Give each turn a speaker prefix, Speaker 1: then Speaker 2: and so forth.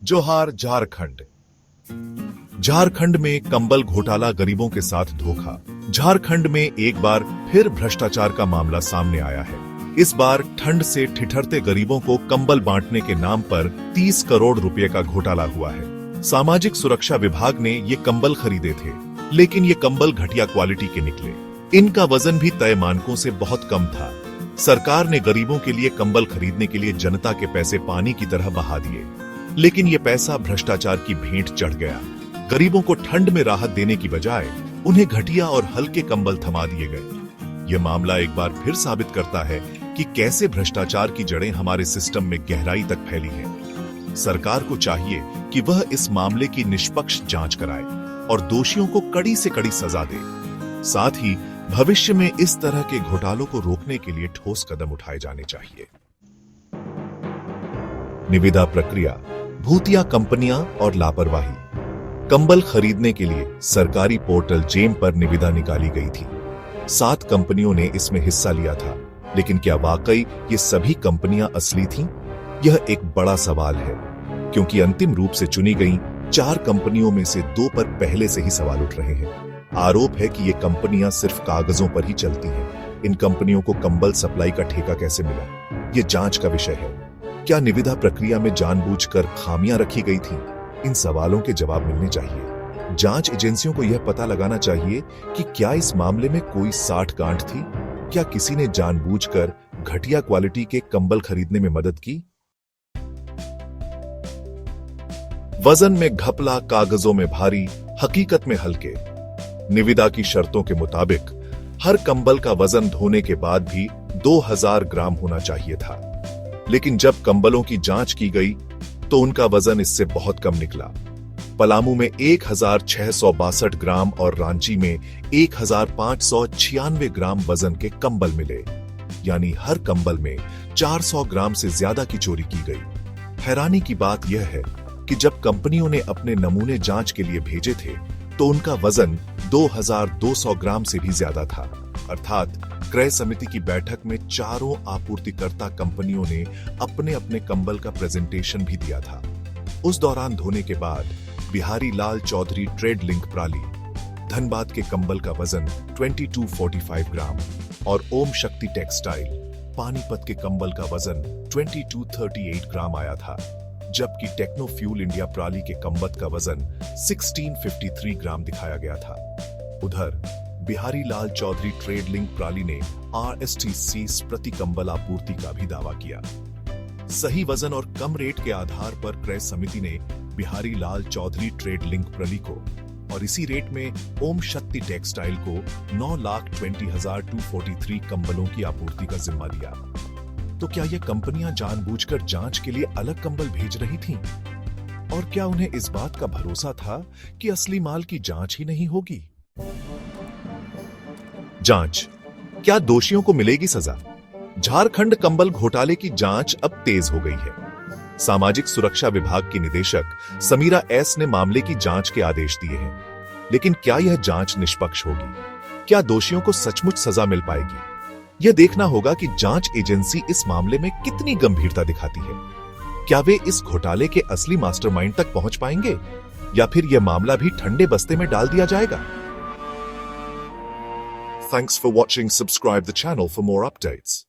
Speaker 1: जोहार झारखंड। झारखंड में कंबल घोटाला, गरीबों के साथ धोखा। झारखंड में एक बार फिर भ्रष्टाचार का मामला सामने आया है। इस बार ठंड से ठिठुरते गरीबों को कंबल बांटने के नाम पर 30 करोड़ रुपए का घोटाला हुआ है। सामाजिक सुरक्षा विभाग ने ये कंबल खरीदे थे, लेकिन ये कंबल घटिया क्वालिटी के निकले। इनका वजन भी तय मानकों से बहुत कम था। सरकार ने गरीबों के लिए कंबल खरीदने के लिए जनता के पैसे पानी की तरह बहा दिए, लेकिन ये पैसा भ्रष्टाचार की भेंट चढ़ गया। गरीबों को ठंड में राहत देने की बजाय उन्हें घटिया और हल्के कंबल थमा दिए गए। यह मामला एक बार फिर साबित करता है कि कैसे भ्रष्टाचार की जड़ें हमारे सिस्टम में गहराई तक फैली हैं। सरकार को चाहिए कि वह इस मामले की निष्पक्ष जांच कराए और दोषियों को कड़ी से कड़ी सजा दे। साथ ही भविष्य में इस तरह के घोटालों को रोकने के लिए ठोस कदम उठाए जाने चाहिए। निविदा प्रक्रिया, भूतिया कंपनियां और लापरवाही। कंबल खरीदने के लिए सरकारी पोर्टल जेम पर निविदा निकाली गई थी। 7 कंपनियों ने इसमें हिस्सा लिया था, लेकिन क्या वाकई ये सभी कंपनियां असली थीं? यह एक बड़ा सवाल है, क्योंकि अंतिम रूप से चुनी गई 4 कंपनियों में से 2 पर पहले से ही सवाल उठ रहे हैं। आरोप है कि ये कंपनियां सिर्फ कागजों पर ही चलती हैं। इन कंपनियों को कंबल सप्लाई का ठेका कैसे मिला, ये जांच का विषय है। क्या निविदा प्रक्रिया में जानबूझकर खामियां रखी गई थीं? इन सवालों के जवाब मिलने चाहिए। जांच एजेंसियों को यह पता लगाना चाहिए कि क्या इस मामले में कोई साठगांठ थी। क्या किसी ने जानबूझकर घटिया क्वालिटी के कंबल खरीदने में मदद की? वजन में घपला, कागजों में भारी, हकीकत में हल्के। निविदा की शर्तों के मुताबिक हर कंबल का वजन धोने के बाद भी 2000 ग्राम होना चाहिए था, लेकिन जब कंबलों की जांच की गई तो उनका वजन इससे बहुत कम निकला। पलामू में 1662 ग्राम और रांची में 1596 ग्राम वजन के कंबल मिले, यानी हर कंबल में 400 ग्राम से ज्यादा की चोरी की गई। हैरानी की बात यह है कि जब कंपनियों ने अपने नमूने जांच के लिए भेजे थे तो उनका वजन 2200 ग्राम से भी ज्यादा था। अर्थात क्रय समिति की बैठक में चारों आपूर्तिकर्ता कंपनियों ने अपने अपने कंबल का प्रेजेंटेशन भी दिया था। उस दौरान धोने के बाद बिहारी लाल चौधरी ट्रेड लिंक प्राली, धनबाद के कंबल का वजन 2245 ग्राम और ओम शक्ति टेक्सटाइल, पानीपत के कंबल का वजन 2238 ग्राम आया था, जबकि टेक्नो फ्यूल इंडिया प्राली के कंबल का वजन 1653 ग्राम दिखाया गया था। उधर बिहारी लाल चौधरी ट्रेड लिंक प्राली ने RSTC प्रति कंबल आपूर्ति का भी दावा किया। सही वजन और कम रेट के आधार पर क्रय समिति ने बिहारी लाल चौधरी ट्रेड लिंक प्राली को और इसी रेट में ओम शक्ति टेक्सटाइल को 9,20,243 कंबलों की आपूर्ति का जिम्मा दिया। तो क्या ये कंपनियां जानबूझकर जांच के लिए अलग कंबल भेज रही थीं? और क्या उन्हें इस बात का भरोसा था कि असली माल की जांच ही नहीं होगी? जांच, क्या दोषियों को मिलेगी सजा? झारखंड कंबल घोटाले की जांच अब तेज हो गई है। सामाजिक सुरक्षा विभाग की निदेशक समीरा एस ने मामले की जांच के आदेश दिए हैं, लेकिन क्या यह जांच निष्पक्ष होगी? क्या दोषियों को सचमुच सजा मिल पाएगी? यह देखना होगा कि जांच एजेंसी इस मामले में कितनी गंभीरता दिखाती है। क्या वे इस घोटाले के असली मास्टरमाइंड तक पहुंच पाएंगे, या फिर यह मामला भी ठंडे बस्ते में डाल दिया जाएगा? Thanks for watching. Subscribe the channel for more updates.